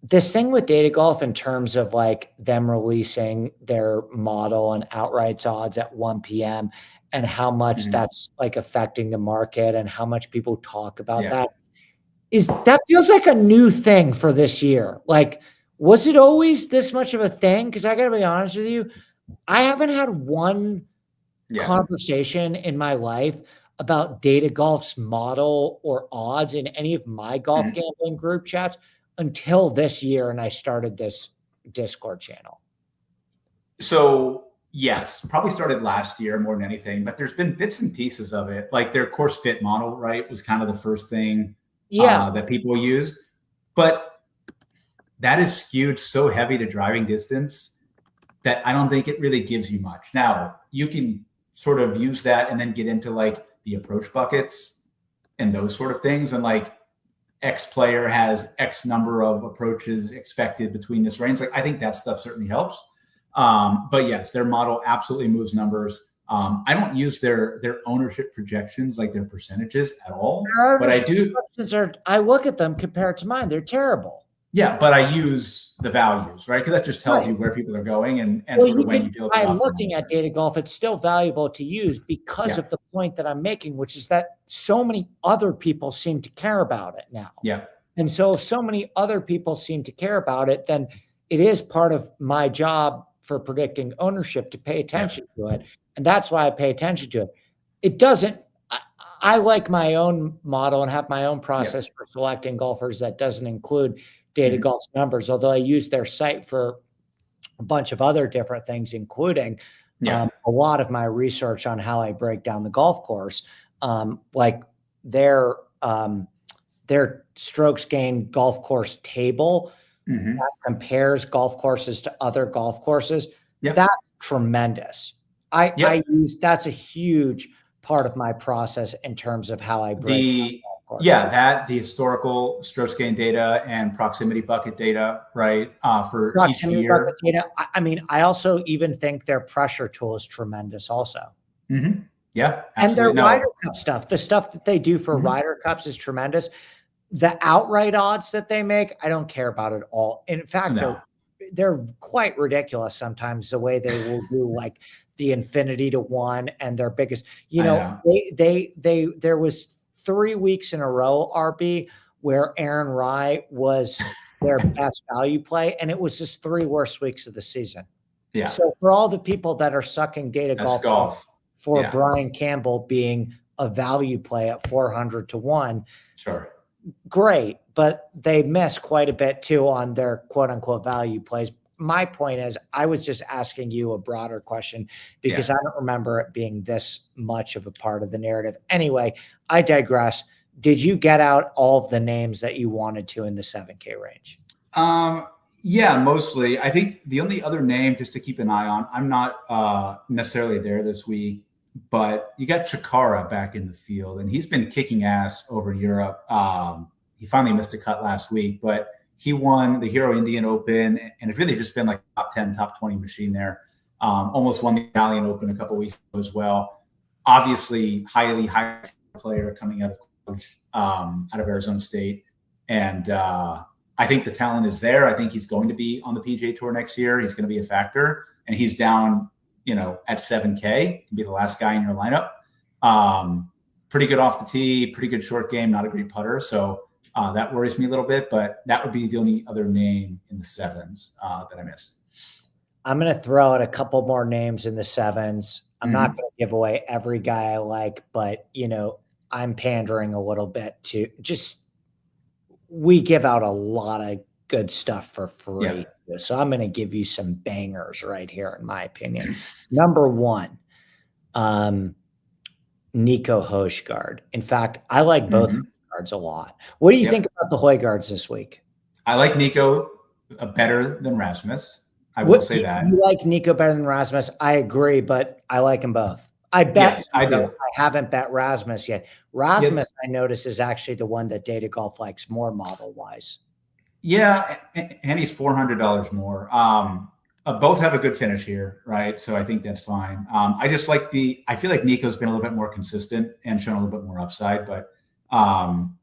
This thing with data golf in terms of like them releasing their model and outrights odds at 1 p.m. and how much that's like affecting the market and how much people talk about that feels like a new thing for this year. Like, was it always this much of a thing? Because I got to be honest with you, I haven't had one conversation in my life about data golf's model or odds in any of my golf gambling group chats until this year. And I started this Discord channel.
So yes, probably started last year more than anything, but there's been bits and pieces of it. Like their course fit model, right, was kind of the first thing that people used, but that is skewed so heavy to driving distance that I don't think it really gives you much. Now you can sort of use that and then get into like the approach buckets and those sort of things. And like X player has X number of approaches expected between this range. Like I think that stuff certainly helps. But yes, their model absolutely moves numbers. I don't use their ownership projections, like their percentages at all, but I do.
I look at them compared to mine. They're terrible.
Yeah, but I use the values, right? Because that just tells you where people are going and
well,
sort of when you build it
by
up.
looking at data golf, it's still valuable to use because of the point that I'm making, which is that so many other people seem to care about it now.
Yeah.
And so if so many other people seem to care about it, then it is part of my job for predicting ownership to pay attention to it. And that's why I pay attention to it. It doesn't, I like my own model and have my own process for selecting golfers that doesn't include data golf's numbers, although I use their site for a bunch of other different things, including a lot of my research on how I break down the golf course, like their strokes gained golf course table that compares golf courses to other golf courses. That's tremendous. I use, that's a huge part of my process in terms of how I break down golf courses.
The historical strokes gained data and proximity bucket data, right? For
proximity
each year.
bucket data. I mean, I also even think their pressure tool is tremendous also.
Yeah,
and their Ryder Cup stuff, the stuff that they do for Ryder Cups is tremendous. The outright odds that they make, I don't care about at all. In fact, they're quite ridiculous sometimes, the way they will do like the infinity to 1 and their biggest, there was 3 weeks in a row, RB, where Aaron Rai was their best value play, and it was just 3 worst weeks of the season.
Yeah.
So for all the people that are sucking data golf for Brian Campbell being a value play at 400 to 1,
sure,
great, but they miss quite a bit too on their quote unquote value plays. My point is, I was just asking you a broader question because I don't remember it being this much of a part of the narrative. Anyway, I digress. Did you get out all of the names that you wanted to in the 7K range?
Yeah, mostly. I think the only other name just to keep an eye on, I'm not necessarily there this week, but you got Chikara back in the field, and he's been kicking ass over in Europe. He finally missed a cut last week, but he won the Hero Indian Open, and it's really just been like top 10, top 20 machine there. Almost won the Italian Open a couple weeks ago as well. Obviously, highly player coming out of Arizona State, and I think the talent is there. I think he's going to be on the PGA Tour next year. He's going to be a factor, and he's down, at 7K. Can be the last guy in your lineup. Pretty good off the tee, pretty good short game, not a great putter. So that worries me a little bit, but that would be the only other name in the 7s that I missed.
I'm going to throw out a couple more names in the 7s. I'm not going to give away every guy I like, but, I'm pandering a little bit to we give out a lot of good stuff for free. Yeah. So I'm going to give you some bangers right here, in my opinion. Number 1, Nico Højgaard. In fact, I like both Højgaards a lot. What do you think about the Højgaards this week?
I like Nico better than Rasmus. I will say that.
You like Nico better than Rasmus? I agree, but I like them both. I bet.
Yes, I do.
I haven't bet Rasmus yet. Rasmus, I notice, is actually the one that Data Golf likes more model-wise.
Yeah, and he's $400 more. Both have a good finish here, right? So I think that's fine. I just like I feel like Nico's been a little bit more consistent and shown a little bit more upside, but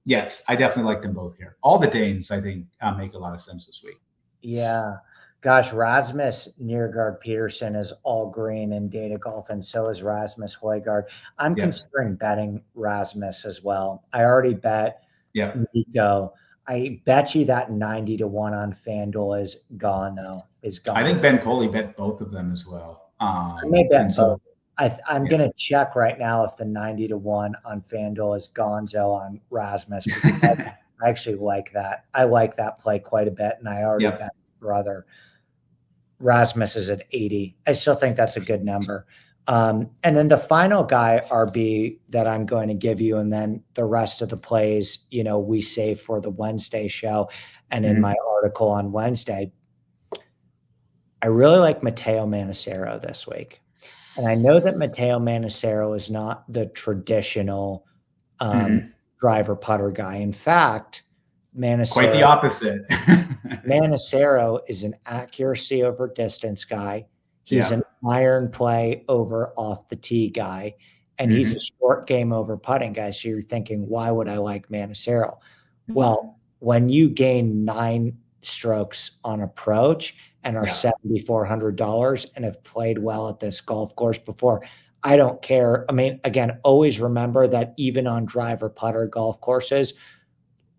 yes, I definitely like them both here. All the Danes, I think, make a lot of sense this week.
Yeah. Gosh, Rasmus Nørgaard Peterson is all green in Data Golf, and so is Rasmus Højgaard. I'm considering betting Rasmus as well. I already bet Nico. I bet you that 90 to 1 on FanDuel is gone, though.
I think Ben Coley bet both of them as well.
I may bet both. I'm going to check right now if the 90 to 1 on FanDuel is gonzo on Rasmus. I actually like that. I like that play quite a bit, and I already bet brother. Rasmus is at 80. I still think that's a good number. And then the final guy, RB, that I'm going to give you, and then the rest of the plays, we save for the Wednesday show. And in my article on Wednesday, I really like Matteo Manassero this week. And I know that Matteo Manassero is not the traditional driver putter guy. In fact, Manassero,
quite the opposite.
Manassero is an accuracy over distance guy. He's an iron play over off the tee guy, and he's a short game over putting guy. So you're thinking, why would I like Manassero? Well, when you gain 9 strokes on approach and are $7,400 and have played well at this golf course before. I don't care. I mean, again, always remember that even on driver putter golf courses,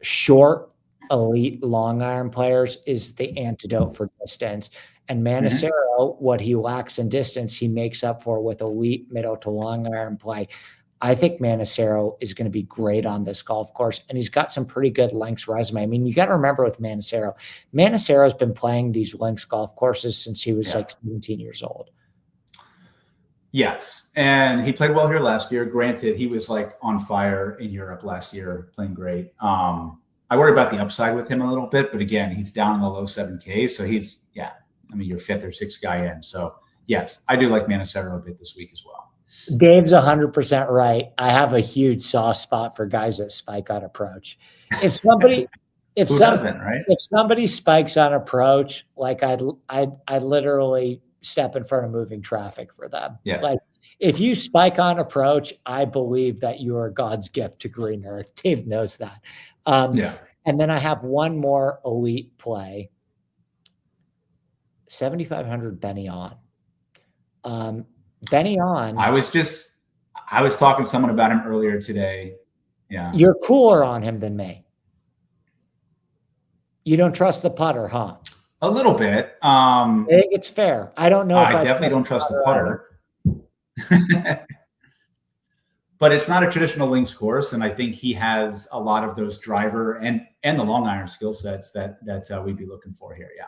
short, elite long iron players is the antidote for distance. And Manicero, what he lacks in distance, he makes up for with elite middle to long iron play. I think Manicero is going to be great on this golf course, and he's got some pretty good links resume. I mean, you got to remember with Manicero's been playing these links golf courses since he was like 17 years old.
Yes, and he played well here last year. Granted, he was like on fire in Europe last year, playing great. I worry about the upside with him a little bit, but again, he's down in the low 7Ks, so he's your fifth or sixth guy in. So yes, I do like Manicero a bit this week as well.
Dave's 100% right. I have a huge soft spot for guys that spike on approach. If somebody spikes on approach, like I'd literally step in front of moving traffic for them.
Yeah.
Like if you spike on approach, I believe that you are God's gift to green earth. Dave knows that. And then I have one more elite play. 7,500 Benny on. Benny on.
I was talking to someone about him earlier today. Yeah.
You're cooler on him than me. You don't trust the putter, huh?
A little bit.
I think it's fair. I don't know.
I definitely don't trust the putter. But it's not a traditional links course, and I think he has a lot of those driver and the long iron skill sets that we'd be looking for here. Yeah.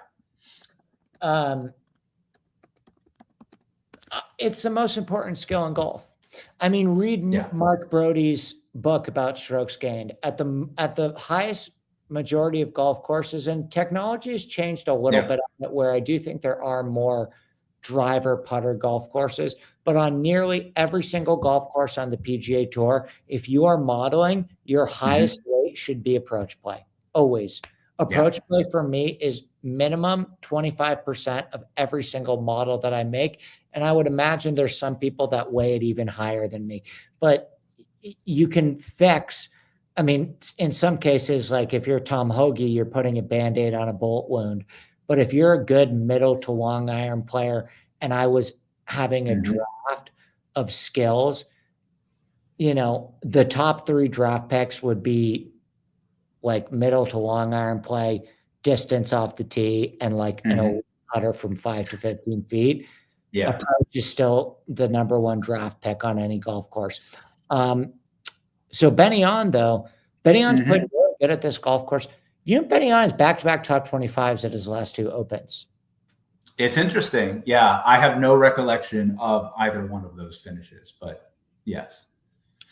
It's the most important skill in golf. I mean, read Mark Brody's book about strokes gained at the highest majority of golf courses, and technology has changed a little bit on it, where I do think there are more driver putter golf courses, but on nearly every single golf course on the PGA Tour, if you are modeling, your highest rate should be approach play. Always. Approach play for me is minimum 25% of every single model that I make. And I would imagine there's some people that weigh it even higher than me. But you can fix, I mean, in some cases, like if you're Tom Hoge, you're putting a Band-Aid on a bullet wound. But if you're a good middle to long iron player, and I was having a draft of skills, the top 3 draft picks would be like middle to long iron play, distance off the tee, and like an old putter from 5 to 15 feet.
Yeah.
Approach is still the number 1 draft pick on any golf course. So Benny On, though, Benny On's played really good at this golf course. Benny On is back-to-back top 25s at his last 2 opens.
It's interesting. Yeah. I have no recollection of either one of those finishes, but yes.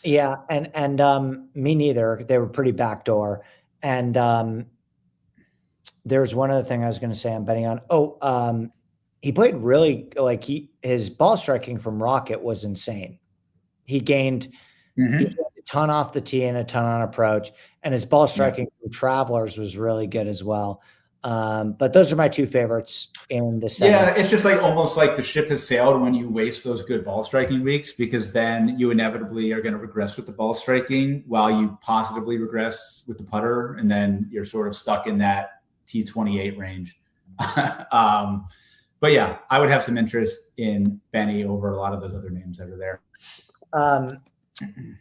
Yeah. And me neither. They were pretty backdoor. And there's one other thing I was going to say on Benny On. He played really his ball striking from Rocket was insane. He gained a ton off the tee and a ton on approach, and his ball striking from Travelers was really good as well. But those are my 2 favorites in the set.
Yeah, it's just like almost like the ship has sailed when you waste those good ball striking weeks, because then you inevitably are going to regress with the ball striking while you positively regress with the putter, and then you're sort of stuck in that T28 range. But yeah, I would have some interest in Benny over a lot of those other names that are there.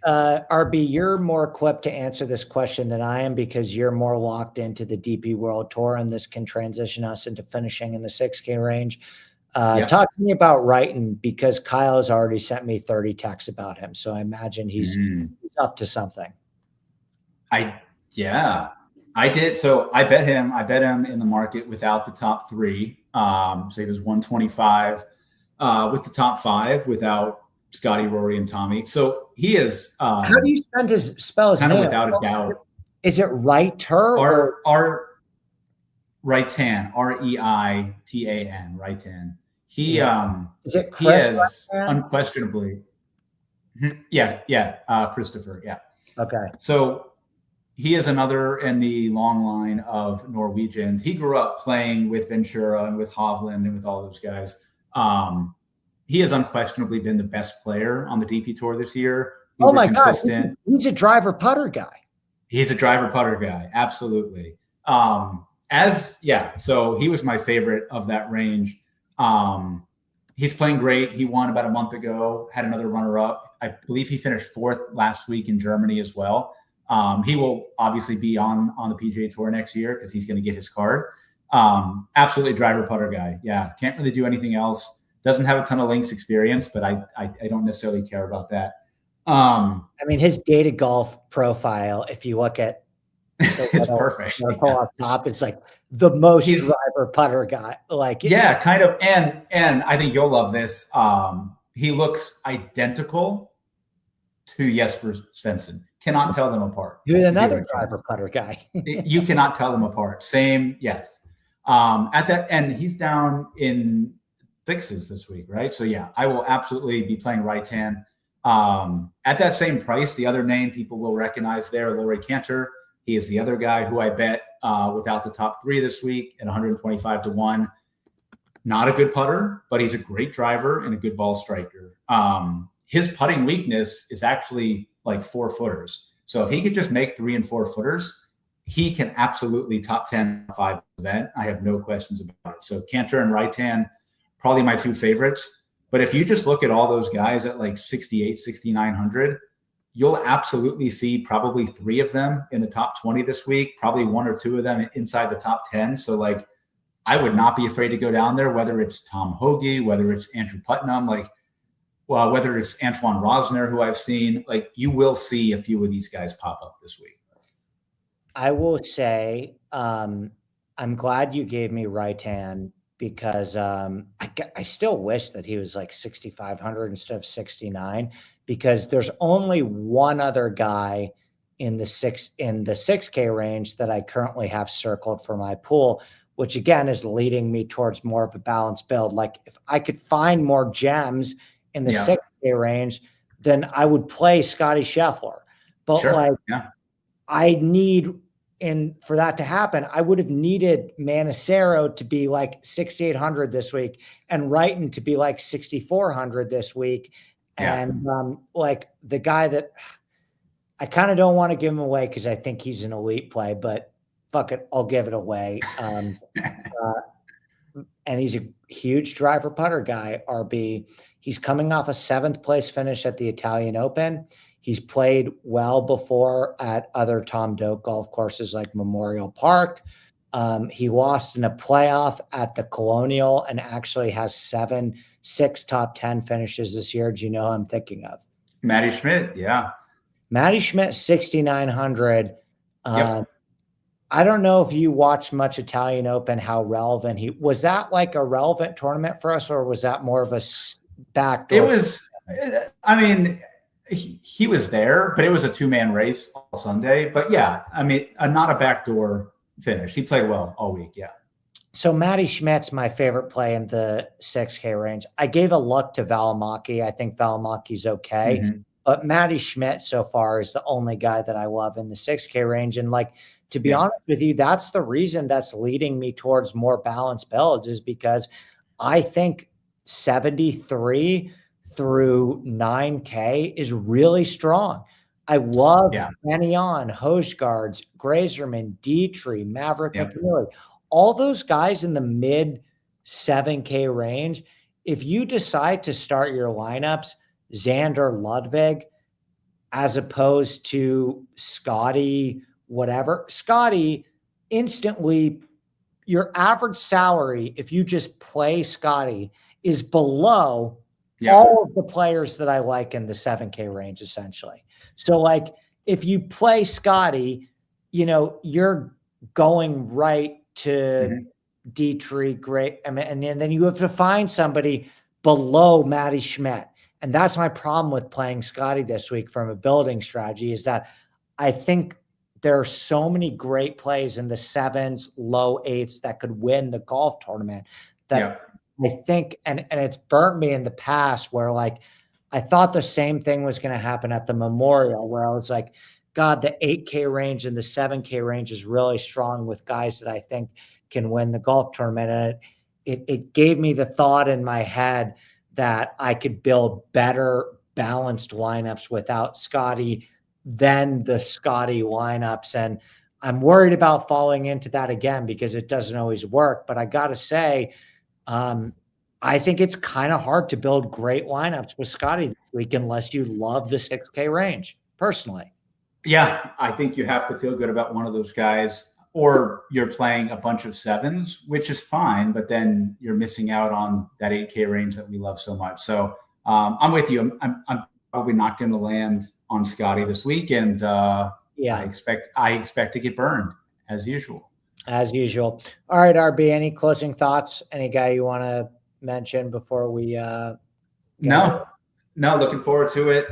RB, you're more equipped to answer this question than I am, because you're more locked into the DP World Tour, and this can transition us into finishing in the 6K range. Talk to me about Wrighton, because Kyle has already sent me 30 texts about him. So I imagine he's up to something.
I did. So I bet him in the market without the top 3. So he was 125 with the top 5 without Scotty, Rory, and Tommy. So he is.
How do you spell his name?
Without a doubt.
Is it Reiter or
Reitan? Reitan. Reitan. He
is it
Chris? He is unquestionably. Christopher. Yeah.
Okay.
So he is another in the long line of Norwegians. He grew up playing with Ventura and with Hovland and with all those guys. He has unquestionably been the best player on the DP Tour this year.
Oh my God. He's a driver putter guy.
He's a driver putter guy. Absolutely. And So he was my favorite of that range. He's playing great. He won about a month ago, had another runner up. I believe he finished 4th last week in Germany as well. He will obviously be on the PGA Tour next year because he's going to get his card. Absolutely driver putter guy. Yeah. Can't really do anything else. Doesn't have a ton of links experience, but I don't necessarily care about that.
I mean, his data golf profile, if you look at
it's perfect.
Up top, it's like the most driver putter guy.
Kind of. And I think you'll love this. He looks identical to Jesper Svensson. Cannot tell them apart.
Who's another driver putter guy.
You cannot tell them apart. Same, yes. At that end, he's down in 6s this week, right? So yeah, I will absolutely be playing right hand. At that same price, the other name people will recognize there, Rory Cantor. He is the other guy who I bet without the top 3 this week at 125-1. Not a good putter, but he's a great driver and a good ball striker. His putting weakness is actually like 4-footers. So if he could just make 3 and 4 footers, he can absolutely top 10 5 event. I have no questions about it. So Cantor and Raitan, probably my 2 favorites. But if you just look at all those guys at like 68, 6,900, you'll absolutely see probably 3 of them in the top 20 this week, probably 1 or 2 of them inside the top 10. So like, I would not be afraid to go down there, whether it's Tom Hoagie, whether it's Andrew Putnam, whether it's Antoine Rosner, who I've seen, you will see a few of these guys pop up this week.
I will say, I'm glad you gave me Raitan because I still wish that he was like 6,500 instead of 69, because there's only one other guy in the 6K range that I currently have circled for my pool, which again is leading me towards more of a balanced build. Like if I could find more gems in the 6K range, then I would play Scotty Scheffler. But I need, and for that to happen, I would have needed Manicero to be like 6,800 this week and Wrighton to be like 6,400 this week. Yeah. And the guy that I kind of don't want to give him away because I think he's an elite play, but fuck it, I'll give it away. And he's a huge driver putter guy, RB. He's coming off a 7th place finish at the Italian Open. He's played well before at other Tom Doak golf courses like Memorial Park. He lost in a playoff at the Colonial and actually has 6 top 10 finishes this year. Do you know who I'm thinking of?
Matty Schmidt, yeah.
Matty Schmidt, 6,900. Yep. I don't know if you watched much Italian Open, how relevant was that like a relevant tournament for us, or was that more of a backdoor?
It was, I mean, he was there, but it was a 2-man race all Sunday. But yeah, I mean, not a backdoor finish. He played well all week. Yeah.
So Matty Schmidt's my favorite play in the 6K range. I gave a look to Valimaki. I think Valimaki's okay. Mm-hmm. But Matty Schmidt so far is the only guy that I love in the 6K range. And to be honest with you, that's the reason that's leading me towards more balanced builds, is because I think 73 through 9K is really strong. I love Benyon, Hojgaards, Grazerman, Detry, Maverick McNeely, all those guys in the mid 7K range. If you decide to start your lineups, Xander, Ludvig, as opposed to Scotty, whatever, Scotty instantly, your average salary, if you just play Scotty, is below all of the players that I like in the 7K range, essentially. So if you play Scotty, you're going right to Detry, great. I mean, and then you have to find somebody below Matty Schmidt. And that's my problem with playing Scotty this week from a building strategy, is that I think there are so many great plays in the 7s, low 8s that could win the golf tournament that I think, and it's burnt me in the past where I thought the same thing was going to happen at the Memorial, where I was like, God, the 8K range and the 7K range is really strong with guys that I think can win the golf tournament. And it gave me the thought in my head that I could build better balanced lineups without Scotty than the Scotty lineups. And I'm worried about falling into that again because it doesn't always work. But I got to say, I think it's kind of hard to build great lineups with Scotty this week unless you love the 6K range, personally.
Yeah, I think you have to feel good about one of those guys, or you're playing a bunch of 7s, which is fine, but then you're missing out on that 8K range that we love so much. So I'm with you. I'm probably not going to land on Scotty this week, and
yeah,
I expect to get burned as usual.
As usual. All right, RB, any closing thoughts? Any guy you want to mention before we
No, looking forward to it.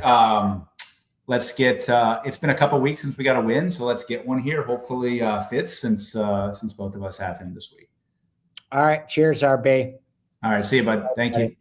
Let's get it's been a couple weeks since we got a win, so let's get one here. Hopefully fits since both of us have him this week.
All right, cheers, RB.
All right, see you, bud. Thank you.